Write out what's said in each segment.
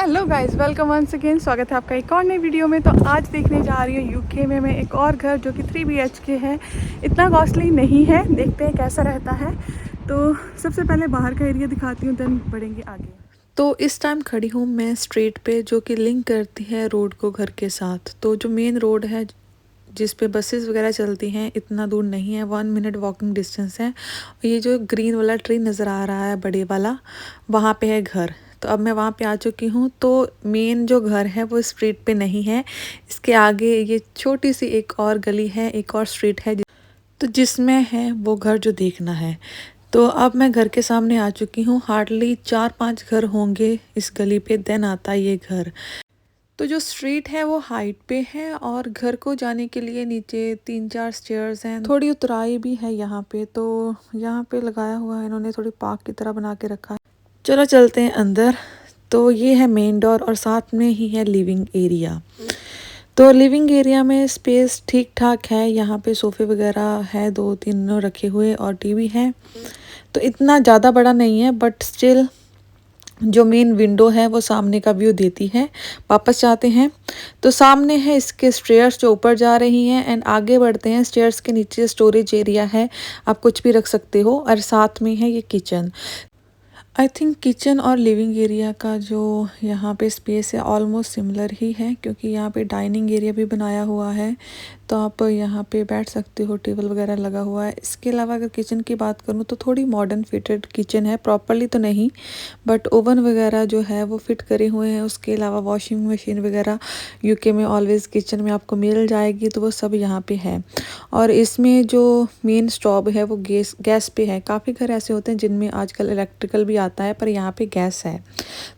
Hello guys, welcome once again. स्वागत है आपका एक और नई वीडियो में। तो आज देखने जा रही हूँ यूके में मैं एक और घर जो कि 3 BHK है। इतना कॉस्टली नहीं है, देखते हैं कैसा रहता है। तो सबसे पहले बाहर का एरिया दिखाती हूँ, देन बढ़ेंगे आगे। तो इस टाइम खड़ी हूँ मैं स्ट्रीट पे जो कि लिंक करती है रोड को घर के साथ। तो जो मेन रोड है जिस पे बसेस वगैरह चलती हैं, इतना दूर नहीं है, 1 मिनट वॉकिंग डिस्टेंस है। ये जो ग्रीन वाला ट्री नज़र आ रहा है बड़े वाला, वहाँ पे है घर। तो अब मैं वहाँ पे आ चुकी हूँ। तो मेन जो घर है वो स्ट्रीट पे नहीं है, इसके आगे ये छोटी सी एक और गली है, एक और स्ट्रीट है तो जिसमें है वो घर जो देखना है। तो अब मैं घर के सामने आ चुकी हूँ। हार्डली 4-5 घर होंगे इस गली पे, देन आता है ये घर। तो जो स्ट्रीट है वो हाइट पे है और घर को जाने के लिए नीचे 3-4 स्टेयर्स हैं, थोड़ी उतराई भी है यहाँ पे। तो यहाँ पे लगाया हुआ है इन्होंने, थोड़ी पार्क की तरह बना के रखा है। चलो चलते हैं अंदर। तो ये है मेन डोर और साथ में ही है लिविंग एरिया। तो लिविंग एरिया में स्पेस ठीक ठाक है, यहाँ पे सोफे वगैरह है 2-3 रखे हुए और टीवी है। तो इतना ज़्यादा बड़ा नहीं है, बट स्टिल जो मेन विंडो है वो सामने का व्यू देती है। वापस जाते हैं तो सामने है इसके स्टेयर्स जो ऊपर जा रही हैं, एंड आगे बढ़ते हैं। स्टेयर्स के नीचे स्टोरेज एरिया है, आप कुछ भी रख सकते हो, और साथ में है ये किचन। आई थिंक किचन और लिविंग एरिया का जो यहाँ पे स्पेस है ऑलमोस्ट सिमिलर ही है, क्योंकि यहाँ पे डाइनिंग एरिया भी बनाया हुआ है, तो आप यहाँ पे बैठ सकते हो, टेबल वगैरह लगा हुआ है। इसके अलावा अगर किचन की बात करूँ तो थोड़ी मॉडर्न फिटेड किचन है, प्रॉपरली तो नहीं, बट ओवन वगैरह जो है वो फिट करे हुए हैं। उसके अलावा वॉशिंग मशीन वगैरह यूके में ऑलवेज़ किचन में आपको मिल जाएगी, तो वो सब यहाँ पे है। और इसमें जो मेन स्टोव है वो गैस पे है। काफ़ी घर ऐसे होते हैं जिनमें आजकल इलेक्ट्रिकल भी आता है, पर यहाँ पे गैस है।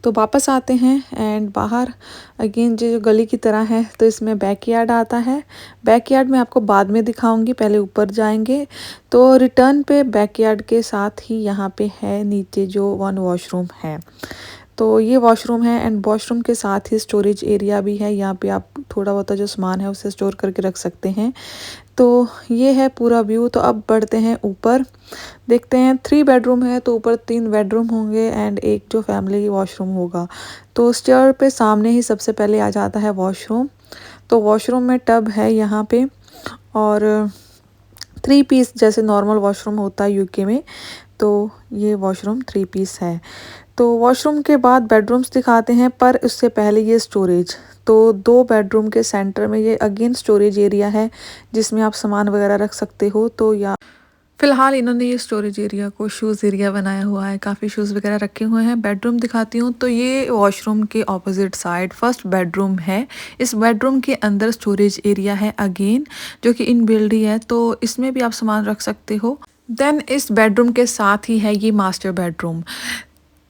तो वापस आते हैं एंड बाहर अगेन जो गली की तरह है, तो इसमें बैकयार्ड आता है। बैकयार्ड में आपको बाद में दिखाऊंगी, पहले ऊपर जाएंगे। तो रिटर्न पे बैकयार्ड के साथ ही यहाँ पे है नीचे जो 1 वॉशरूम है। तो ये वॉशरूम है एंड वॉशरूम के साथ ही स्टोरेज एरिया भी है। यहाँ पे आप थोड़ा बहुत जो सामान है उसे स्टोर करके रख सकते हैं। तो ये है पूरा व्यू। तो अब बढ़ते हैं ऊपर, देखते हैं। 3 बेडरूम है तो ऊपर 3 बेडरूम होंगे एंड एक जो फैमिली वॉशरूम होगा। तो स्टेयर पे सामने ही सबसे पहले आ जाता है वॉशरूम। तो वॉशरूम में टब है यहाँ पे, और 3 पीस जैसे नॉर्मल वॉशरूम होता है यूके में, तो ये वॉशरूम 3 पीस है। तो वॉशरूम के बाद बेडरूम्स दिखाते हैं, पर उससे पहले ये स्टोरेज। तो 2 बेडरूम के सेंटर में ये अगेन स्टोरेज एरिया है, जिसमें आप सामान वगैरह रख सकते हो। तो या फिलहाल इन्होंने ये स्टोरेज एरिया को शूज़ एरिया बनाया हुआ है, काफ़ी शूज़ वगैरह रखे हुए हैं। बेडरूम दिखाती हूँ। तो ये वॉशरूम के ऑपोजिट साइड फर्स्ट बेडरूम है। इस बेडरूम के अंदर स्टोरेज एरिया है अगेन, जो कि इनबिल्ट ही है, तो इसमें भी आप सामान रख सकते हो। देन इस बेडरूम के साथ ही है ये मास्टर बेडरूम।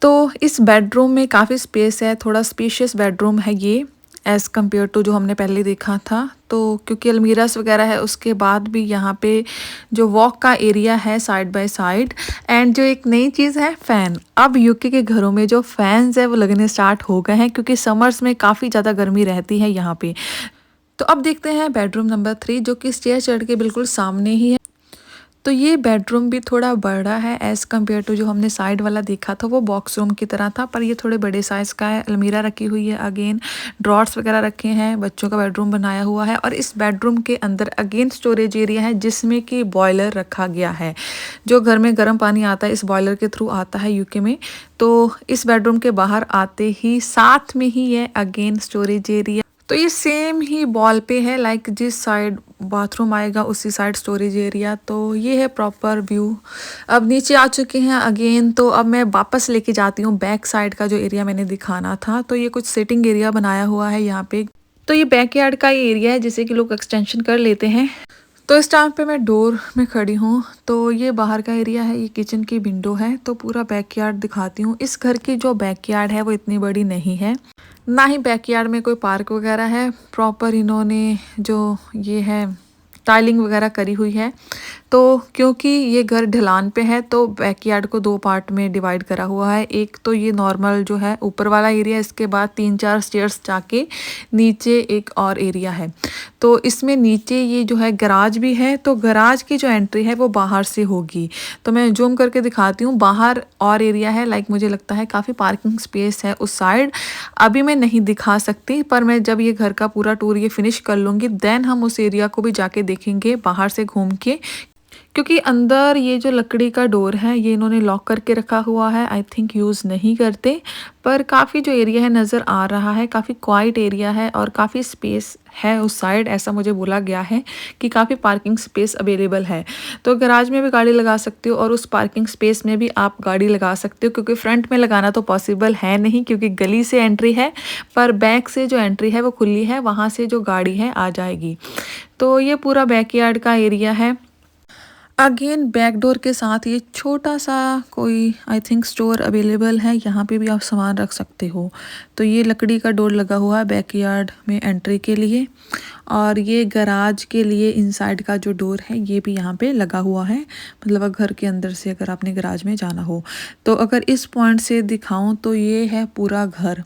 तो इस बेडरूम में काफ़ी स्पेस है, थोड़ा स्पेशियस बेडरूम है ये एज़ कम्पेयर टू जो हमने पहले देखा था। तो क्योंकि अलमीरास वगैरह है, उसके बाद भी यहाँ पे जो वॉक का एरिया है साइड बाय साइड। एंड जो एक नई चीज़ है फ़ैन। अब यूके के घरों में जो फैंस है वो लगने स्टार्ट हो गए हैं, क्योंकि समर्स में काफ़ी ज़्यादा गर्मी रहती है यहाँ पे। तो अब देखते हैं बेडरूम नंबर 3, जो कि स्टेयर चढ़ के बिल्कुल सामने ही है। तो ये बेडरूम भी थोड़ा बड़ा है एज़ कम्पेयर टू जो हमने साइड वाला देखा था, वो बॉक्स रूम की तरह था, पर ये थोड़े बड़े साइज़ का है। अलमीरा रखी हुई है, अगेन ड्रॉर्स वगैरह रखे हैं, बच्चों का बेडरूम बनाया हुआ है। और इस बेडरूम के अंदर अगेन स्टोरेज एरिया है, जिसमें कि बॉयलर रखा गया है। जो घर में गर्म पानी आता है इस बॉयलर के थ्रू आता है यूके में। तो इस बेडरूम के बाहर आते ही साथ में ही है अगेन स्टोरेज एरिया। तो ये सेम ही वॉल पे है, लाइक जिस साइड बाथरूम आएगा उसी साइड स्टोरेज एरिया। तो ये है प्रॉपर व्यू। अब नीचे आ चुके हैं अगेन। तो अब मैं वापस लेके जाती हूँ बैक साइड का जो एरिया मैंने दिखाना था। तो ये कुछ सिटिंग एरिया बनाया हुआ है यहाँ पे। तो ये बैकयार्ड का ही एरिया है, जिसे कि लोग एक्सटेंशन कर लेते हैं। तो इस टाइम पे मैं डोर में खड़ी हूँ। तो ये बाहर का एरिया है, ये किचन की विंडो है। तो पूरा बैकयार्ड दिखाती हूँ। इस घर की जो बैकयार्ड है वो इतनी बड़ी नहीं है, ना ही बैकयार्ड में कोई पार्क वगैरह है। प्रॉपर इन्होंने जो ये है टाइलिंग वगैरह करी हुई है। तो क्योंकि ये घर ढलान पे है तो बैकयार्ड को 2 पार्ट में डिवाइड करा हुआ है। एक तो ये नॉर्मल जो है ऊपर वाला एरिया, इसके बाद 3-4 स्टेयर्स जाके नीचे एक और एरिया है। तो इसमें नीचे ये जो है गराज भी है, तो गराज की जो एंट्री है वो बाहर से होगी। तो मैं जूम करके दिखाती हूँ। बाहर और एरिया है, लाइक मुझे लगता है काफ़ी पार्किंग स्पेस है उस साइड। अभी मैं नहीं दिखा सकती, पर मैं जब ये घर का पूरा टूर ये फिनिश कर लूँगी देन हम उस एरिया को भी जाके देखेंगे बाहर से घूम के। क्योंकि अंदर ये जो लकड़ी का डोर है ये इन्होंने लॉक करके रखा हुआ है, आई थिंक यूज़ नहीं करते। पर काफ़ी जो एरिया है नज़र आ रहा है, काफ़ी क्वाइट एरिया है और काफ़ी स्पेस है उस साइड। ऐसा मुझे बोला गया है कि काफ़ी पार्किंग स्पेस अवेलेबल है। तो गैराज में भी गाड़ी लगा सकते हो और उस पार्किंग स्पेस में भी आप गाड़ी लगा सकते हो, क्योंकि फ्रंट में लगाना तो पॉसिबल है नहीं क्योंकि गली से एंट्री है, पर बैक से जो एंट्री है वो खुली है, वहाँ से जो गाड़ी है आ जाएगी। तो ये पूरा बैकयार्ड का एरिया है। अगेन बैक डोर के साथ ये छोटा सा कोई आई थिंक स्टोर अवेलेबल है, यहाँ पे भी आप सामान रख सकते हो। तो ये लकड़ी का डोर लगा हुआ है बैकयार्ड में एंट्री के लिए, और ये गराज के लिए इनसाइड का जो डोर है ये भी यहाँ पे लगा हुआ है। मतलब घर के अंदर से अगर आपने गराज में जाना हो तो अगर इस पॉइंट से दिखाऊं तो ये है पूरा घर,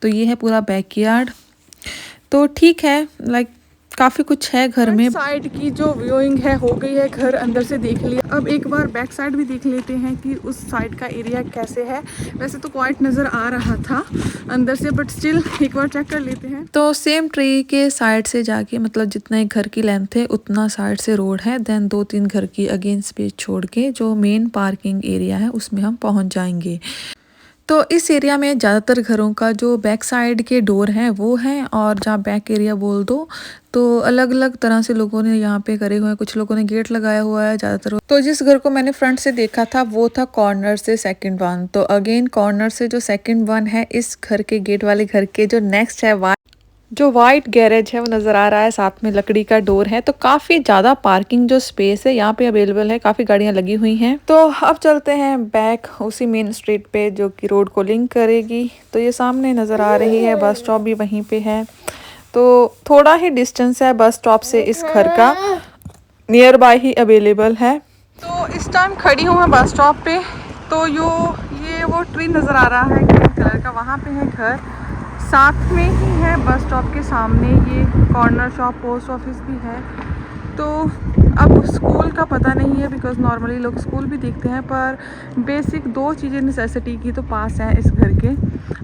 तो ये है पूरा बैकयार्ड। तो ठीक है, लाइक काफ़ी कुछ है घर में। साइड की जो व्यूइंग है हो गई है, घर अंदर से देख लिया। अब एक बार बैक साइड भी देख लेते हैं कि उस साइड का एरिया कैसे है। वैसे तो क्वाइट नज़र आ रहा था अंदर से, बट स्टिल एक बार चेक कर लेते हैं। तो सेम ट्री के साइड से जाके, मतलब जितना एक घर की लेंथ है उतना साइड से रोड है, देन 2-3 घर की अगेन स्पेस छोड़ के जो मेन पार्किंग एरिया है उसमें हम पहुँच जाएंगे। तो इस एरिया में ज़्यादातर घरों का जो बैक साइड के डोर हैं वो हैं, और जहाँ बैक एरिया बोल दो तो अलग अलग तरह से लोगों ने यहाँ पे करे हुए हैं। कुछ लोगों ने गेट लगाया हुआ है ज़्यादातर। तो जिस घर को मैंने फ्रंट से देखा था वो था कॉर्नर से सेकंड वन। तो अगेन कॉर्नर से जो सेकंड वन है, इस घर के गेट वाले घर के जो नेक्स्ट है जो वाइट गैरेज है वो नज़र आ रहा है, साथ में लकड़ी का डोर है। तो काफ़ी ज़्यादा पार्किंग जो स्पेस है यहाँ पे अवेलेबल है, काफ़ी गाड़ियाँ लगी हुई हैं। तो अब चलते हैं बैक उसी मेन स्ट्रीट पे जो कि रोड को लिंक करेगी। तो ये सामने नज़र आ रही है, बस स्टॉप भी वहीं पे है। तो थोड़ा ही डिस्टेंस है बस स्टॉप से इस घर का, नियर बाय ही अवेलेबल है। तो इस टाइम खड़ी हूँ मैं बस स्टॉप पे। तो ये वो ट्री नज़र आ रहा है ग्रीन कलर का, वहाँ पे है घर। साथ में ही है बस स्टॉप के सामने ये कॉर्नर शॉप, पोस्ट ऑफिस भी है। तो अब स्कूल का पता नहीं है बिकॉज नॉर्मली लोग स्कूल भी देखते हैं, पर बेसिक 2 चीज़ें नेसेसिटी की तो पास हैं इस घर के।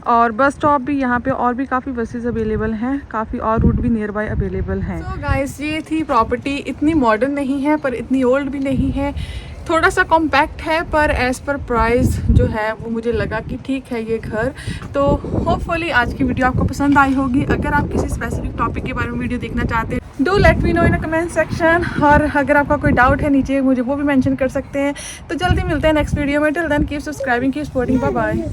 और बस स्टॉप भी यहाँ पे, और भी काफ़ी बसेस अवेलेबल हैं, काफ़ी और रूट भी नियर बाय अवेलेबल हैं। तो गाइस ये थी प्रॉपर्टी। इतनी मॉडर्न नहीं है पर इतनी ओल्ड भी नहीं है, थोड़ा सा कॉम्पैक्ट है, पर एज़ पर प्राइस जो है वो मुझे लगा कि ठीक है ये घर। तो होपफुली आज की वीडियो आपको पसंद आई होगी। अगर आप किसी स्पेसिफिक टॉपिक के बारे में वीडियो देखना चाहते हैं do let me know in comment section, और अगर आपका कोई डाउट है नीचे मुझे वो भी मेंशन कर सकते हैं। तो जल्दी मिलते हैं नेक्स्ट वीडियो में। Till then keep subscribing, keep supporting, bye bye.